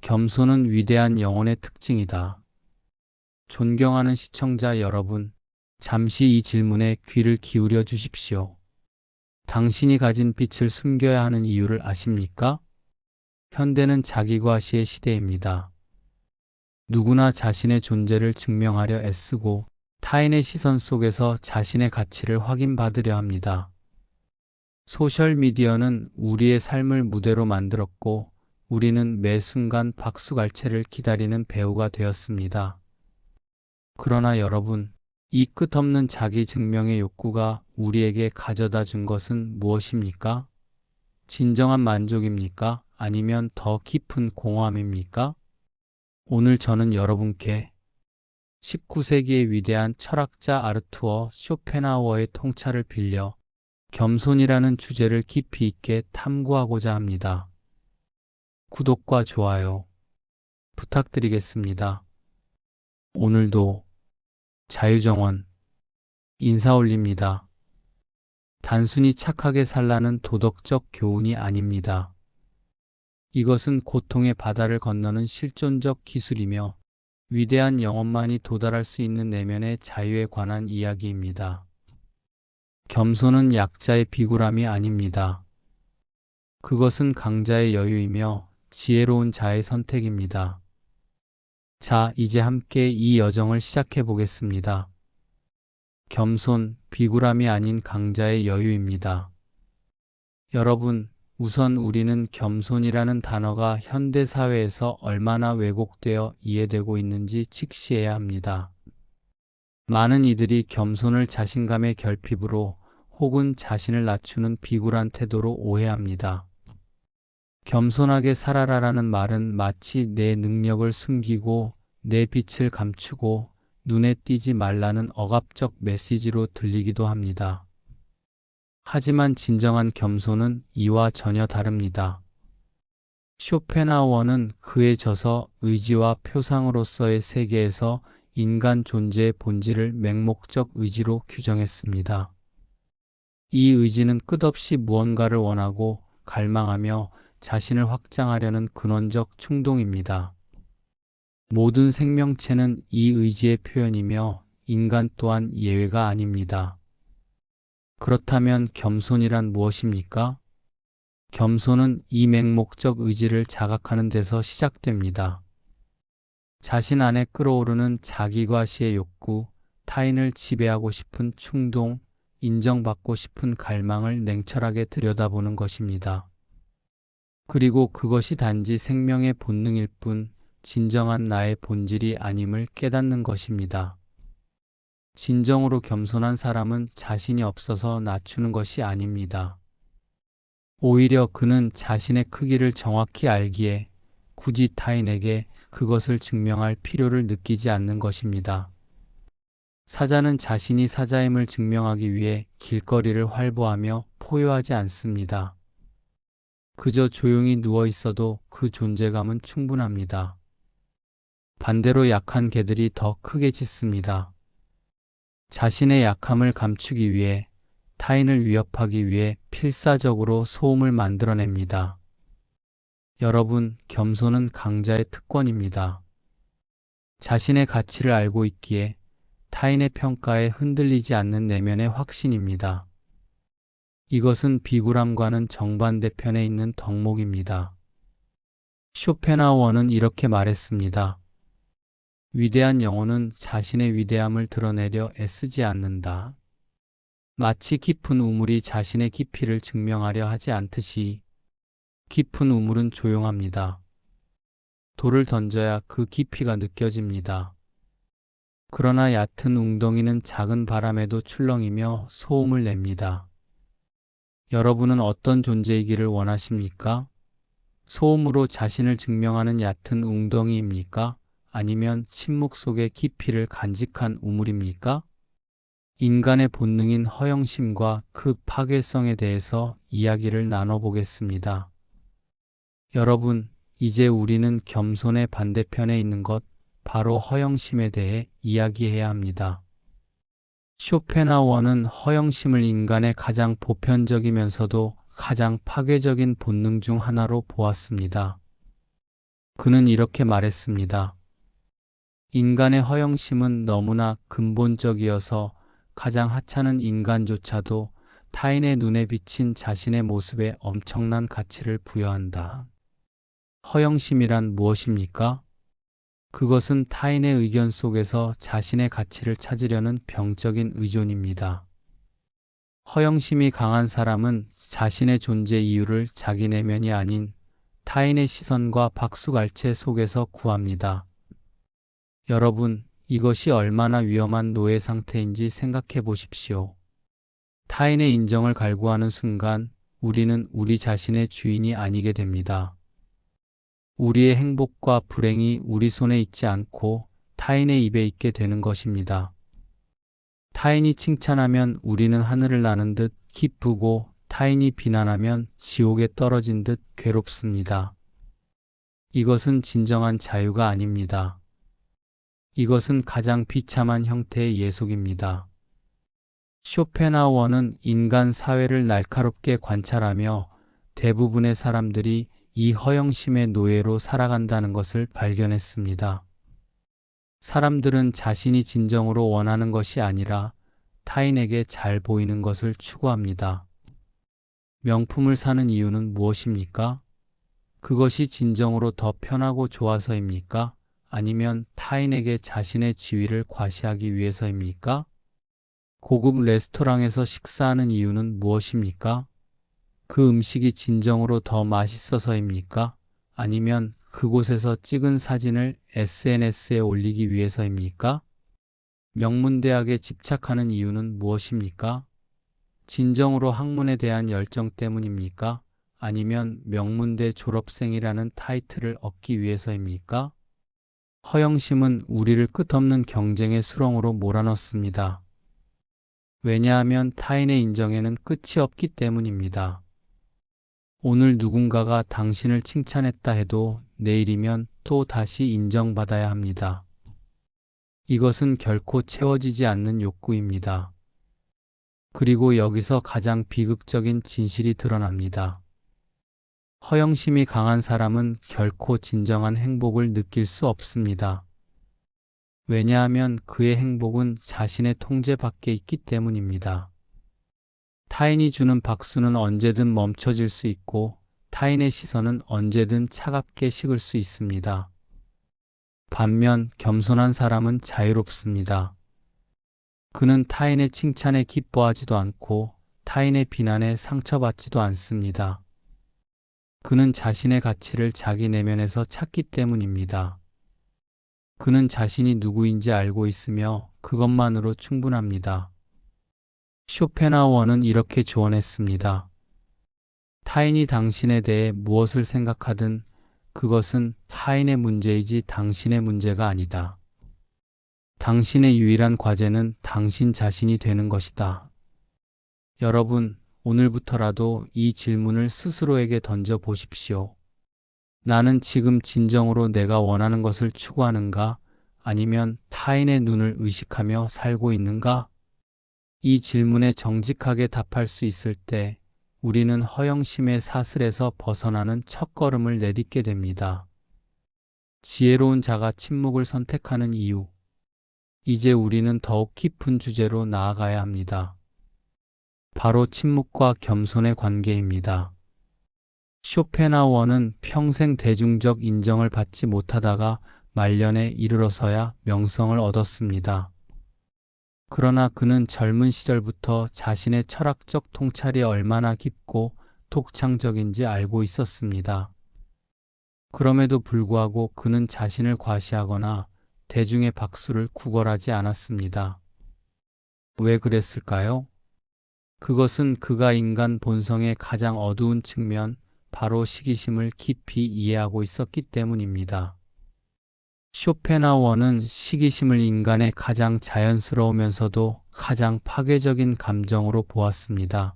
겸손은 위대한 영혼의 특징이다. 존경하는 시청자 여러분, 잠시 이 질문에 귀를 기울여 주십시오. 당신이 가진 빛을 숨겨야 하는 이유를 아십니까? 현대는 자기과시의 시대입니다. 누구나 자신의 존재를 증명하려 애쓰고 타인의 시선 속에서 자신의 가치를 확인받으려 합니다. 소셜미디어는 우리의 삶을 무대로 만들었고 우리는 매 순간 박수갈채를 기다리는 배우가 되었습니다. 그러나 여러분, 이 끝없는 자기 증명의 욕구가 우리에게 가져다 준 것은 무엇입니까? 진정한 만족입니까? 아니면 더 깊은 공허함입니까? 오늘 저는 여러분께 19세기의 위대한 철학자 아르투어 쇼펜하우어의 통찰을 빌려 겸손이라는 주제를 깊이 있게 탐구하고자 합니다. 구독과 좋아요 부탁드리겠습니다. 오늘도 자유정원 인사 올립니다. 단순히 착하게 살라는 도덕적 교훈이 아닙니다. 이것은 고통의 바다를 건너는 실존적 기술이며 위대한 영혼만이 도달할 수 있는 내면의 자유에 관한 이야기입니다. 겸손은 약자의 비굴함이 아닙니다. 그것은 강자의 여유이며 지혜로운 자의 선택입니다. 자, 이제 함께 이 여정을 시작해 보겠습니다. 겸손, 비굴함이 아닌 강자의 여유입니다. 여러분, 우선 우리는 겸손이라는 단어가 현대 사회에서 얼마나 왜곡되어 이해되고 있는지 직시해야 합니다. 많은 이들이 겸손을 자신감의 결핍으로 혹은 자신을 낮추는 비굴한 태도로 오해합니다. 겸손하게 살아라라는 말은 마치 내 능력을 숨기고 내 빛을 감추고 눈에 띄지 말라는 억압적 메시지로 들리기도 합니다. 하지만 진정한 겸손은 이와 전혀 다릅니다. 쇼펜하우어는 그의 저서 의지와 표상으로서의 세계에서 인간 존재의 본질을 맹목적 의지로 규정했습니다. 이 의지는 끝없이 무언가를 원하고 갈망하며 자신을 확장하려는 근원적 충동입니다. 모든 생명체는 이 의지의 표현이며 인간 또한 예외가 아닙니다. 그렇다면 겸손이란 무엇입니까? 겸손은 이 맹목적 의지를 자각하는 데서 시작됩니다. 자신 안에 끓어오르는 자기과시의 욕구, 타인을 지배하고 싶은 충동, 인정받고 싶은 갈망을 냉철하게 들여다보는 것입니다. 그리고 그것이 단지 생명의 본능일 뿐 진정한 나의 본질이 아님을 깨닫는 것입니다. 진정으로 겸손한 사람은 자신이 없어서 낮추는 것이 아닙니다. 오히려 그는 자신의 크기를 정확히 알기에 굳이 타인에게 그것을 증명할 필요를 느끼지 않는 것입니다. 사자는 자신이 사자임을 증명하기 위해 길거리를 활보하며 포효하지 않습니다. 그저 조용히 누워 있어도 그 존재감은 충분합니다. 반대로 약한 개들이 더 크게 짖습니다. 자신의 약함을 감추기 위해, 타인을 위협하기 위해 필사적으로 소음을 만들어냅니다. 여러분, 겸손은 강자의 특권입니다. 자신의 가치를 알고 있기에 타인의 평가에 흔들리지 않는 내면의 확신입니다. 이것은 비굴함과는 정반대편에 있는 덕목입니다. 쇼펜하우어는 이렇게 말했습니다. 위대한 영혼은 자신의 위대함을 드러내려 애쓰지 않는다. 마치 깊은 우물이 자신의 깊이를 증명하려 하지 않듯이 깊은 우물은 조용합니다. 돌을 던져야 그 깊이가 느껴집니다. 그러나 얕은 웅덩이는 작은 바람에도 출렁이며 소음을 냅니다. 여러분은 어떤 존재이기를 원하십니까? 소음으로 자신을 증명하는 얕은 웅덩이입니까? 아니면 침묵 속의 깊이를 간직한 우물입니까? 인간의 본능인 허영심과 그 파괴성에 대해서 이야기를 나눠보겠습니다. 여러분, 이제 우리는 겸손의 반대편에 있는 것, 바로 허영심에 대해 이야기해야 합니다. 쇼펜하우어는 허영심을 인간의 가장 보편적이면서도 가장 파괴적인 본능 중 하나로 보았습니다. 그는 이렇게 말했습니다. 인간의 허영심은 너무나 근본적이어서 가장 하찮은 인간조차도 타인의 눈에 비친 자신의 모습에 엄청난 가치를 부여한다. 허영심이란 무엇입니까? 그것은 타인의 의견 속에서 자신의 가치를 찾으려는 병적인 의존입니다. 허영심이 강한 사람은 자신의 존재 이유를 자기 내면이 아닌 타인의 시선과 박수갈채 속에서 구합니다. 여러분, 이것이 얼마나 위험한 노예 상태인지 생각해 보십시오. 타인의 인정을 갈구하는 순간 우리는 우리 자신의 주인이 아니게 됩니다. 우리의 행복과 불행이 우리 손에 있지 않고 타인의 입에 있게 되는 것입니다. 타인이 칭찬하면 우리는 하늘을 나는 듯 기쁘고 타인이 비난하면 지옥에 떨어진 듯 괴롭습니다. 이것은 진정한 자유가 아닙니다. 이것은 가장 비참한 형태의 예속입니다. 쇼펜하우어는 인간 사회를 날카롭게 관찰하며 대부분의 사람들이 이 허영심의 노예로 살아간다는 것을 발견했습니다. 사람들은 자신이 진정으로 원하는 것이 아니라 타인에게 잘 보이는 것을 추구합니다. 명품을 사는 이유는 무엇입니까? 그것이 진정으로 더 편하고 좋아서입니까? 아니면 타인에게 자신의 지위를 과시하기 위해서입니까? 고급 레스토랑에서 식사하는 이유는 무엇입니까? 그 음식이 진정으로 더 맛있어서입니까? 아니면 그곳에서 찍은 사진을 SNS에 올리기 위해서입니까? 명문대학에 집착하는 이유는 무엇입니까? 진정으로 학문에 대한 열정 때문입니까? 아니면 명문대 졸업생이라는 타이틀을 얻기 위해서입니까? 허영심은 우리를 끝없는 경쟁의 수렁으로 몰아넣습니다. 왜냐하면 타인의 인정에는 끝이 없기 때문입니다. 오늘 누군가가 당신을 칭찬했다 해도 내일이면 또 다시 인정받아야 합니다. 이것은 결코 채워지지 않는 욕구입니다. 그리고 여기서 가장 비극적인 진실이 드러납니다. 허영심이 강한 사람은 결코 진정한 행복을 느낄 수 없습니다. 왜냐하면 그의 행복은 자신의 통제 밖에 있기 때문입니다. 타인이 주는 박수는 언제든 멈춰질 수 있고 타인의 시선은 언제든 차갑게 식을 수 있습니다. 반면 겸손한 사람은 자유롭습니다. 그는 타인의 칭찬에 기뻐하지도 않고 타인의 비난에 상처받지도 않습니다. 그는 자신의 가치를 자기 내면에서 찾기 때문입니다. 그는 자신이 누구인지 알고 있으며 그것만으로 충분합니다. 쇼펜하우어는 이렇게 조언했습니다. 타인이 당신에 대해 무엇을 생각하든 그것은 타인의 문제이지 당신의 문제가 아니다. 당신의 유일한 과제는 당신 자신이 되는 것이다. 여러분, 오늘부터라도 이 질문을 스스로에게 던져 보십시오. 나는 지금 진정으로 내가 원하는 것을 추구하는가? 아니면 타인의 눈을 의식하며 살고 있는가? 이 질문에 정직하게 답할 수 있을 때 우리는 허영심의 사슬에서 벗어나는 첫걸음을 내딛게 됩니다. 지혜로운 자가 침묵을 선택하는 이유. 이제 우리는 더욱 깊은 주제로 나아가야 합니다. 바로 침묵과 겸손의 관계입니다. 쇼펜하우어는 평생 대중적 인정을 받지 못하다가 말년에 이르러서야 명성을 얻었습니다. 그러나 그는 젊은 시절부터 자신의 철학적 통찰이 얼마나 깊고 독창적인지 알고 있었습니다. 그럼에도 불구하고 그는 자신을 과시하거나 대중의 박수를 구걸하지 않았습니다. 왜 그랬을까요? 그것은 그가 인간 본성의 가장 어두운 측면, 바로 시기심을 깊이 이해하고 있었기 때문입니다. 쇼펜하우어는 시기심을 인간의 가장 자연스러우면서도 가장 파괴적인 감정으로 보았습니다.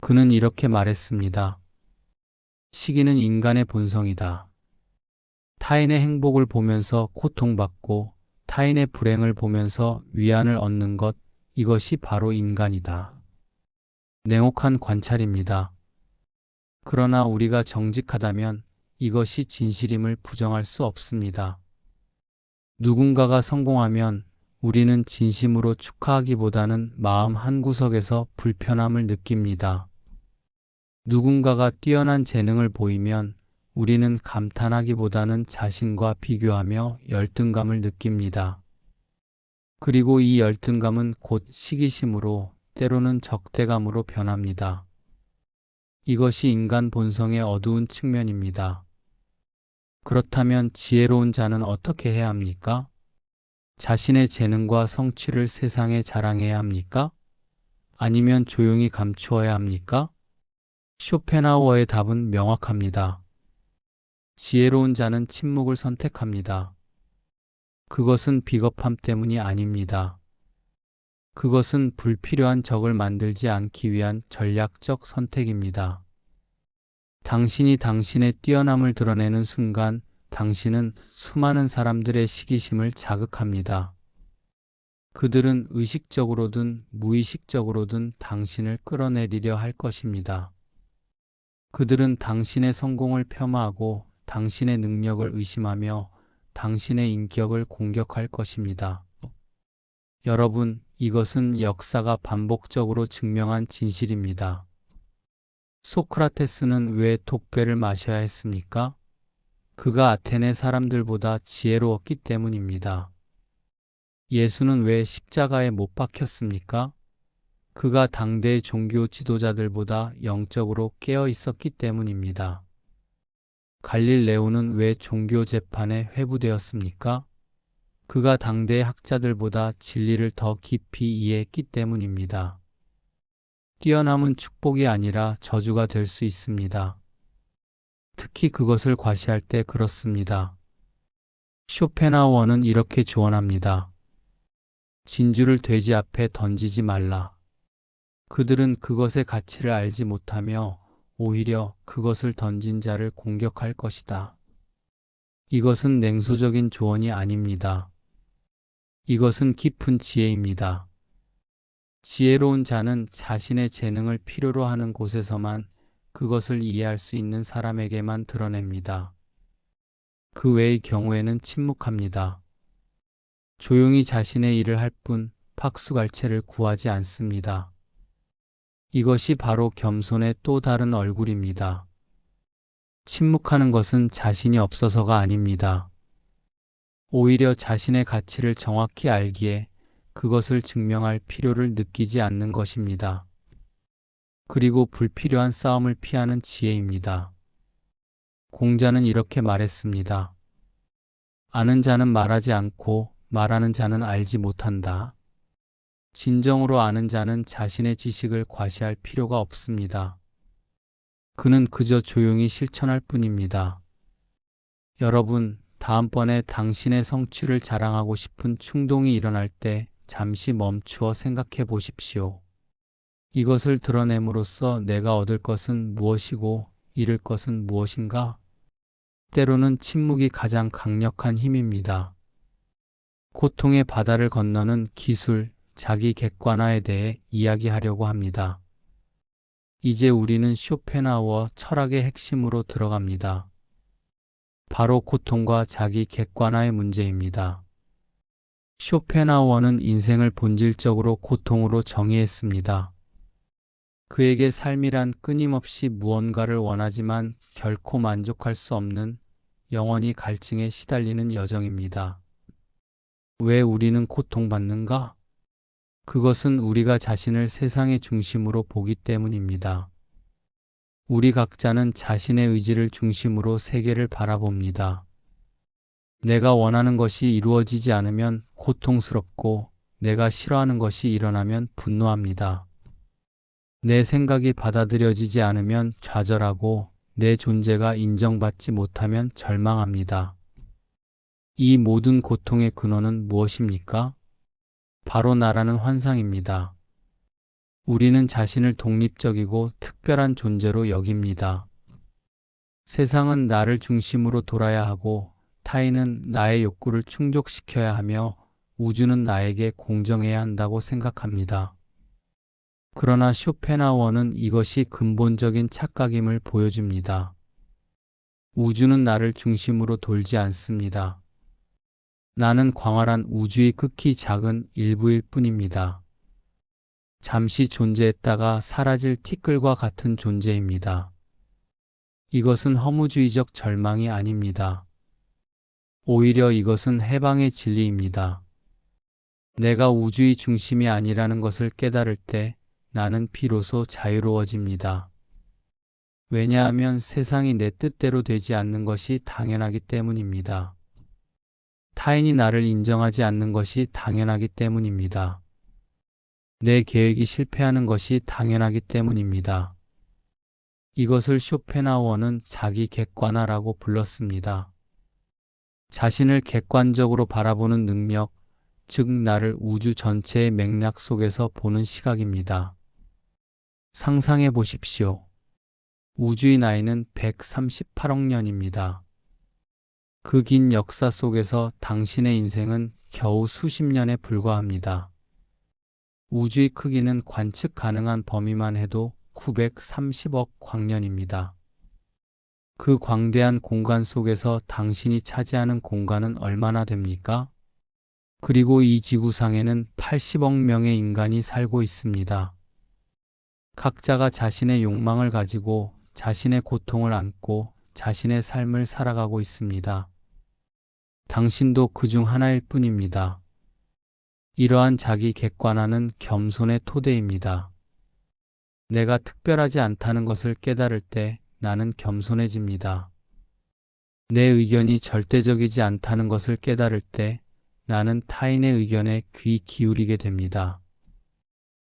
그는 이렇게 말했습니다. 시기는 인간의 본성이다. 타인의 행복을 보면서 고통받고 타인의 불행을 보면서 위안을 얻는 것, 이것이 바로 인간이다. 냉혹한 관찰입니다. 그러나 우리가 정직하다면 이것이 진실임을 부정할 수 없습니다. 누군가가 성공하면 우리는 진심으로 축하하기보다는 마음 한구석에서 불편함을 느낍니다. 누군가가 뛰어난 재능을 보이면 우리는 감탄하기보다는 자신과 비교하며 열등감을 느낍니다. 그리고 이 열등감은 곧 시기심으로 때로는 적대감으로 변합니다. 이것이 인간 본성의 어두운 측면입니다. 그렇다면 지혜로운 자는 어떻게 해야 합니까? 자신의 재능과 성취를 세상에 자랑해야 합니까? 아니면 조용히 감추어야 합니까? 쇼펜하우어의 답은 명확합니다. 지혜로운 자는 침묵을 선택합니다. 그것은 비겁함 때문이 아닙니다. 그것은 불필요한 적을 만들지 않기 위한 전략적 선택입니다. 당신이 당신의 뛰어남을 드러내는 순간 당신은 수많은 사람들의 시기심을 자극합니다. 그들은 의식적으로든 무의식적으로든 당신을 끌어내리려 할 것입니다. 그들은 당신의 성공을 폄하하고 당신의 능력을 의심하며 당신의 인격을 공격할 것입니다. 여러분, 이것은 역사가 반복적으로 증명한 진실입니다. 소크라테스는 왜 독배를 마셔야 했습니까? 그가 아테네 사람들보다 지혜로웠기 때문입니다. 예수는 왜 십자가에 못 박혔습니까? 그가 당대의 종교 지도자들보다 영적으로 깨어 있었기 때문입니다. 갈릴레오는 왜 종교 재판에 회부되었습니까? 그가 당대의 학자들보다 진리를 더 깊이 이해했기 때문입니다. 뛰어남은 축복이 아니라 저주가 될 수 있습니다. 특히 그것을 과시할 때 그렇습니다. 쇼펜하우어는 이렇게 조언합니다. 진주를 돼지 앞에 던지지 말라. 그들은 그것의 가치를 알지 못하며 오히려 그것을 던진 자를 공격할 것이다. 이것은 냉소적인 조언이 아닙니다. 이것은 깊은 지혜입니다. 지혜로운 자는 자신의 재능을 필요로 하는 곳에서만 그것을 이해할 수 있는 사람에게만 드러냅니다. 그 외의 경우에는 침묵합니다. 조용히 자신의 일을 할 뿐 박수갈채를 구하지 않습니다. 이것이 바로 겸손의 또 다른 얼굴입니다. 침묵하는 것은 자신이 없어서가 아닙니다. 오히려 자신의 가치를 정확히 알기에 그것을 증명할 필요를 느끼지 않는 것입니다. 그리고 불필요한 싸움을 피하는 지혜입니다. 공자는 이렇게 말했습니다. 아는 자는 말하지 않고 말하는 자는 알지 못한다. 진정으로 아는 자는 자신의 지식을 과시할 필요가 없습니다. 그는 그저 조용히 실천할 뿐입니다. 여러분, 다음번에 당신의 성취를 자랑하고 싶은 충동이 일어날 때 잠시 멈추어 생각해 보십시오. 이것을 드러냄으로써 내가 얻을 것은 무엇이고 잃을 것은 무엇인가? 때로는 침묵이 가장 강력한 힘입니다. 고통의 바다를 건너는 기술, 자기 객관화에 대해 이야기하려고 합니다. 이제 우리는 쇼펜하우어 철학의 핵심으로 들어갑니다. 바로 고통과 자기 객관화의 문제입니다. 쇼펜하우어는 인생을 본질적으로 고통으로 정의했습니다. 그에게 삶이란 끊임없이 무언가를 원하지만 결코 만족할 수 없는 영원히 갈증에 시달리는 여정입니다. 왜 우리는 고통받는가? 그것은 우리가 자신을 세상의 중심으로 보기 때문입니다. 우리 각자는 자신의 의지를 중심으로 세계를 바라봅니다. 내가 원하는 것이 이루어지지 않으면 고통스럽고 내가 싫어하는 것이 일어나면 분노합니다. 내 생각이 받아들여지지 않으면 좌절하고 내 존재가 인정받지 못하면 절망합니다. 이 모든 고통의 근원은 무엇입니까? 바로 나라는 환상입니다. 우리는 자신을 독립적이고 특별한 존재로 여깁니다. 세상은 나를 중심으로 돌아야 하고 타인은 나의 욕구를 충족시켜야 하며 우주는 나에게 공정해야 한다고 생각합니다. 그러나 쇼펜하우어는 이것이 근본적인 착각임을 보여줍니다. 우주는 나를 중심으로 돌지 않습니다. 나는 광활한 우주의 극히 작은 일부일 뿐입니다. 잠시 존재했다가 사라질 티끌과 같은 존재입니다. 이것은 허무주의적 절망이 아닙니다. 오히려 이것은 해방의 진리입니다. 내가 우주의 중심이 아니라는 것을 깨달을 때 나는 비로소 자유로워집니다. 왜냐하면 세상이 내 뜻대로 되지 않는 것이 당연하기 때문입니다. 타인이 나를 인정하지 않는 것이 당연하기 때문입니다. 내 계획이 실패하는 것이 당연하기 때문입니다. 이것을 쇼펜하우어는 자기 객관화라고 불렀습니다. 자신을 객관적으로 바라보는 능력, 즉 나를 우주 전체의 맥락 속에서 보는 시각입니다. 상상해 보십시오. 우주의 나이는 138억 년입니다. 그 긴 역사 속에서 당신의 인생은 겨우 수십 년에 불과합니다. 우주의 크기는 관측 가능한 범위만 해도 930억 광년입니다. 그 광대한 공간 속에서 당신이 차지하는 공간은 얼마나 됩니까? 그리고 이 지구상에는 80억 명의 인간이 살고 있습니다. 각자가 자신의 욕망을 가지고 자신의 고통을 안고 자신의 삶을 살아가고 있습니다. 당신도 그중 하나일 뿐입니다. 이러한 자기 객관화는 겸손의 토대입니다. 내가 특별하지 않다는 것을 깨달을 때 나는 겸손해집니다. 내 의견이 절대적이지 않다는 것을 깨달을 때 나는 타인의 의견에 귀 기울이게 됩니다.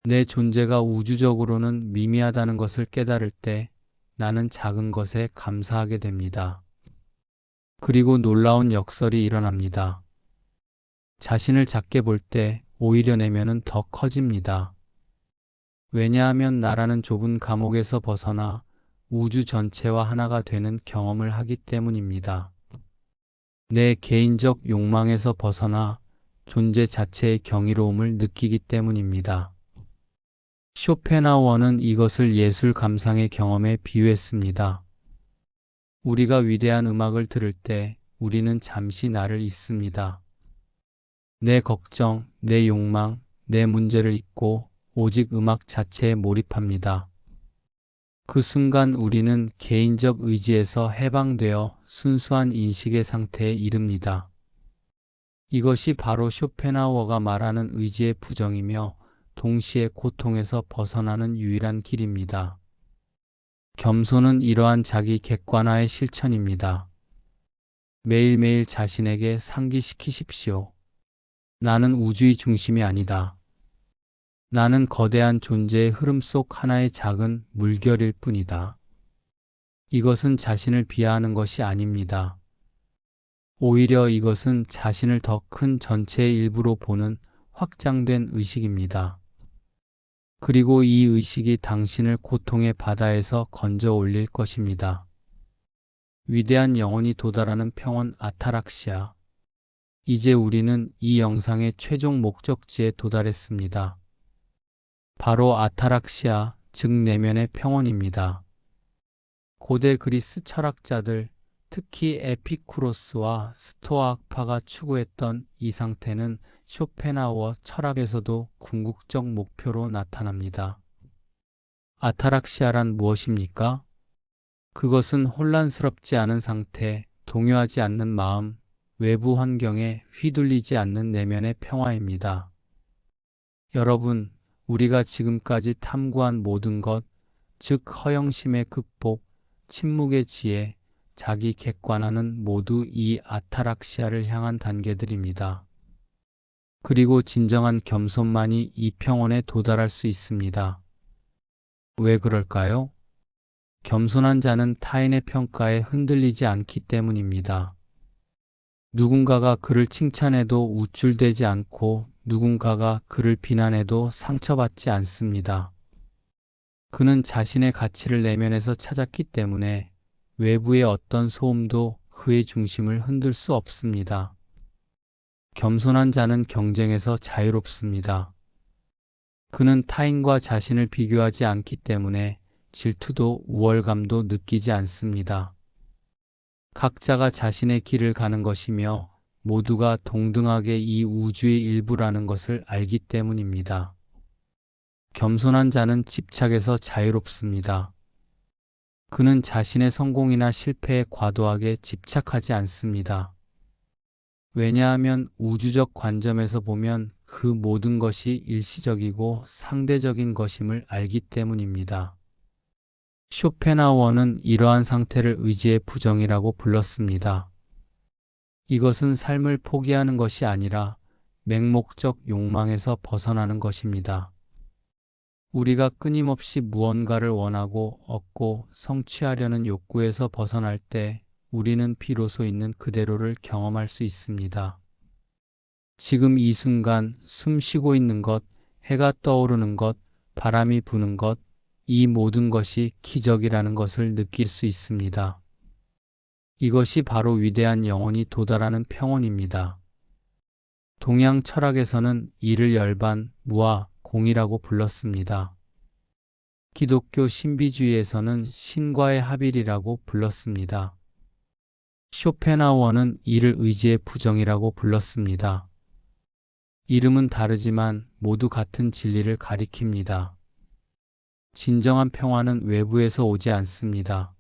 내 존재가 우주적으로는 미미하다는 것을 깨달을 때 나는 작은 것에 감사하게 됩니다. 그리고 놀라운 역설이 일어납니다. 자신을 작게 볼 때 오히려 내면은 더 커집니다. 왜냐하면 나라는 좁은 감옥에서 벗어나 우주 전체와 하나가 되는 경험을 하기 때문입니다. 내 개인적 욕망에서 벗어나 존재 자체의 경이로움을 느끼기 때문입니다. 쇼펜하우어는 이것을 예술 감상의 경험에 비유했습니다. 우리가 위대한 음악을 들을 때 우리는 잠시 나를 잊습니다. 내 걱정, 내 욕망, 내 문제를 잊고 오직 음악 자체에 몰입합니다. 그 순간 우리는 개인적 의지에서 해방되어 순수한 인식의 상태에 이릅니다. 이것이 바로 쇼펜하우어가 말하는 의지의 부정이며 동시에 고통에서 벗어나는 유일한 길입니다. 겸손은 이러한 자기 객관화의 실천입니다. 매일매일 자신에게 상기시키십시오. 나는 우주의 중심이 아니다. 나는 거대한 존재의 흐름 속 하나의 작은 물결일 뿐이다. 이것은 자신을 비하하는 것이 아닙니다. 오히려 이것은 자신을 더 큰 전체의 일부로 보는 확장된 의식입니다. 그리고 이 의식이 당신을 고통의 바다에서 건져 올릴 것입니다. 위대한 영혼이 도달하는 평온 아타락시아. 이제 우리는 이 영상의 최종 목적지에 도달했습니다. 바로 아타락시아, 즉 내면의 평온입니다. 고대 그리스 철학자들, 특히 에피쿠로스와 스토아학파가 추구했던 이 상태는 쇼펜하우어 철학에서도 궁극적 목표로 나타납니다. 아타락시아란 무엇입니까? 그것은 혼란스럽지 않은 상태, 동요하지 않는 마음, 외부 환경에 휘둘리지 않는 내면의 평화입니다. 여러분, 우리가 지금까지 탐구한 모든 것, 즉 허영심의 극복, 침묵의 지혜, 자기 객관화는 모두 이 아타락시아를 향한 단계들입니다. 그리고 진정한 겸손만이 이 평온에 도달할 수 있습니다. 왜 그럴까요? 겸손한 자는 타인의 평가에 흔들리지 않기 때문입니다. 누군가가 그를 칭찬해도 우쭐대지 않고 누군가가 그를 비난해도 상처받지 않습니다. 그는 자신의 가치를 내면에서 찾았기 때문에 외부의 어떤 소음도 그의 중심을 흔들 수 없습니다. 겸손한 자는 경쟁에서 자유롭습니다. 그는 타인과 자신을 비교하지 않기 때문에 질투도 우월감도 느끼지 않습니다. 각자가 자신의 길을 가는 것이며 모두가 동등하게 이 우주의 일부라는 것을 알기 때문입니다. 겸손한 자는 집착에서 자유롭습니다. 그는 자신의 성공이나 실패에 과도하게 집착하지 않습니다. 왜냐하면 우주적 관점에서 보면 그 모든 것이 일시적이고 상대적인 것임을 알기 때문입니다. 쇼펜하우어는 이러한 상태를 의지의 부정이라고 불렀습니다. 이것은 삶을 포기하는 것이 아니라 맹목적 욕망에서 벗어나는 것입니다. 우리가 끊임없이 무언가를 원하고 얻고 성취하려는 욕구에서 벗어날 때 우리는 비로소 있는 그대로를 경험할 수 있습니다. 지금 이 순간 숨 쉬고 있는 것, 해가 떠오르는 것, 바람이 부는 것, 이 모든 것이 기적이라는 것을 느낄 수 있습니다. 이것이 바로 위대한 영혼이 도달하는 평온입니다. 동양 철학에서는 이를 열반, 무아, 공이라고 불렀습니다. 기독교 신비주의에서는 신과의 합일이라고 불렀습니다. 쇼펜하우어는 이를 의지의 부정이라고 불렀습니다. 이름은 다르지만 모두 같은 진리를 가리킵니다. 진정한 평화는 외부에서 오지 않습니다.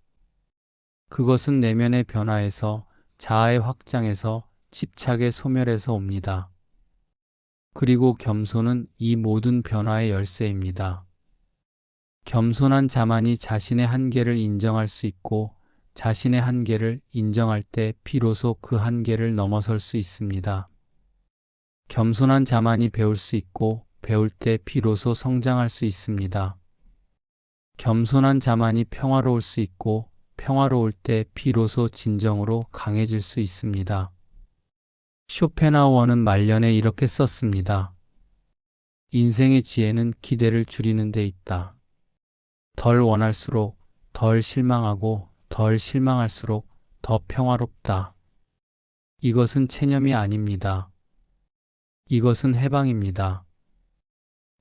그것은 내면의 변화에서, 자아의 확장에서, 집착의 소멸에서 옵니다. 그리고 겸손은 이 모든 변화의 열쇠입니다. 겸손한 자만이 자신의 한계를 인정할 수 있고 자신의 한계를 인정할 때 비로소 그 한계를 넘어설 수 있습니다. 겸손한 자만이 배울 수 있고 배울 때 비로소 성장할 수 있습니다. 겸손한 자만이 평화로울 수 있고 평화로울 때 비로소 진정으로 강해질 수 있습니다. 쇼펜하우어는 말년에 이렇게 썼습니다. 인생의 지혜는 기대를 줄이는 데 있다. 덜 원할수록 덜 실망하고 덜 실망할수록 더 평화롭다. 이것은 체념이 아닙니다. 이것은 해방입니다.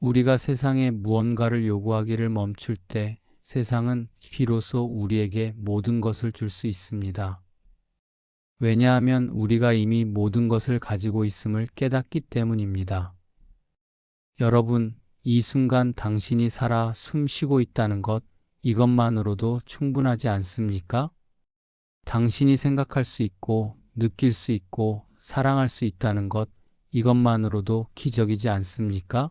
우리가 세상에 무언가를 요구하기를 멈출 때 세상은 비로소 우리에게 모든 것을 줄 수 있습니다. 왜냐하면 우리가 이미 모든 것을 가지고 있음을 깨닫기 때문입니다. 여러분, 이 순간 당신이 살아 숨 쉬고 있다는 것, 이것만으로도 충분하지 않습니까? 당신이 생각할 수 있고, 느낄 수 있고, 사랑할 수 있다는 것, 이것만으로도 기적이지 않습니까?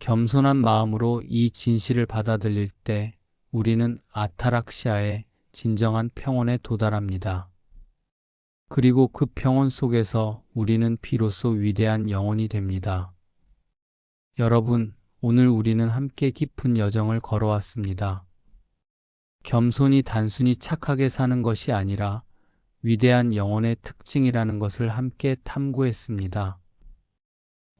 겸손한 마음으로 이 진실을 받아들일 때 우리는 아타락시아의 진정한 평온에 도달합니다. 그리고 그 평온 속에서 우리는 비로소 위대한 영혼이 됩니다. 여러분, 오늘 우리는 함께 깊은 여정을 걸어왔습니다. 겸손이 단순히 착하게 사는 것이 아니라 위대한 영혼의 특징이라는 것을 함께 탐구했습니다.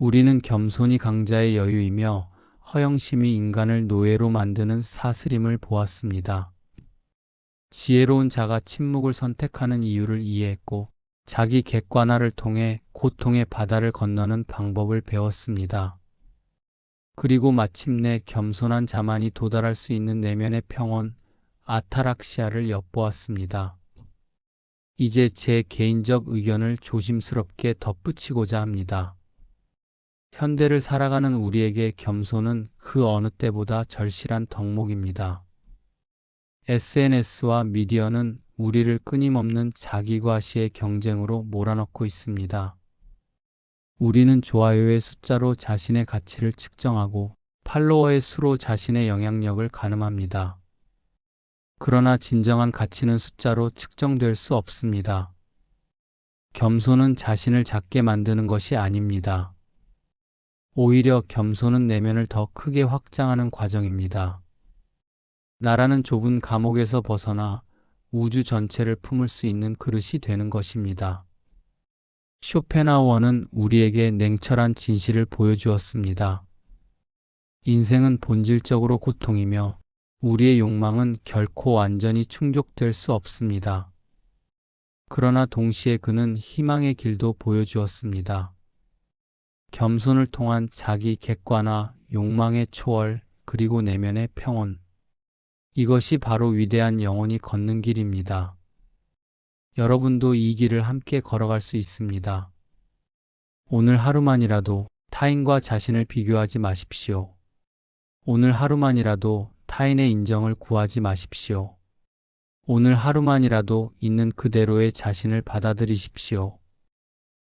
우리는 겸손이 강자의 여유이며 허영심이 인간을 노예로 만드는 사스림을 보았습니다. 지혜로운 자가 침묵을 선택하는 이유를 이해했고 자기 객관화를 통해 고통의 바다를 건너는 방법을 배웠습니다. 그리고 마침내 겸손한 자만이 도달할 수 있는 내면의 평온, 아타락시아를 엿보았습니다. 이제 제 개인적 의견을 조심스럽게 덧붙이고자 합니다. 현대를 살아가는 우리에게 겸손은 그 어느 때보다 절실한 덕목입니다. SNS와 미디어는 우리를 끊임없는 자기과시의 경쟁으로 몰아넣고 있습니다. 우리는 좋아요의 숫자로 자신의 가치를 측정하고 팔로워의 수로 자신의 영향력을 가늠합니다. 그러나 진정한 가치는 숫자로 측정될 수 없습니다. 겸손은 자신을 작게 만드는 것이 아닙니다. 오히려 겸손은 내면을 더 크게 확장하는 과정입니다. 나라는 좁은 감옥에서 벗어나 우주 전체를 품을 수 있는 그릇이 되는 것입니다. 쇼펜하우어는 우리에게 냉철한 진실을 보여주었습니다. 인생은 본질적으로 고통이며 우리의 욕망은 결코 완전히 충족될 수 없습니다. 그러나 동시에 그는 희망의 길도 보여주었습니다. 겸손을 통한 자기 객관화, 욕망의 초월, 그리고 내면의 평온. 이것이 바로 위대한 영혼이 걷는 길입니다. 여러분도 이 길을 함께 걸어갈 수 있습니다. 오늘 하루만이라도 타인과 자신을 비교하지 마십시오. 오늘 하루만이라도 타인의 인정을 구하지 마십시오. 오늘 하루만이라도 있는 그대로의 자신을 받아들이십시오.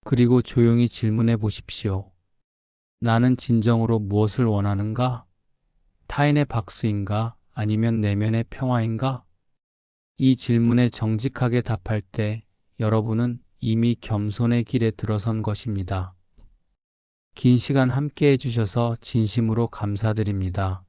그리고 조용히 질문해 보십시오. 나는 진정으로 무엇을 원하는가? 타인의 박수인가? 아니면 내면의 평화인가? 이 질문에 정직하게 답할 때 여러분은 이미 겸손의 길에 들어선 것입니다. 긴 시간 함께 해주셔서 진심으로 감사드립니다.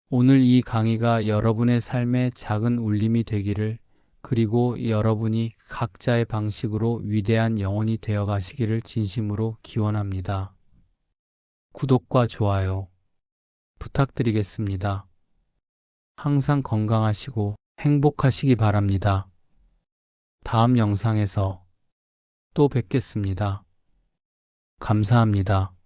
오늘 이 강의가 여러분의 삶에 작은 울림이 되기를, 그리고 여러분이 각자의 방식으로 위대한 영혼이 되어 가시기를 진심으로 기원합니다. 구독과 좋아요 부탁드리겠습니다. 항상 건강하시고 행복하시기 바랍니다. 다음 영상에서 또 뵙겠습니다. 감사합니다.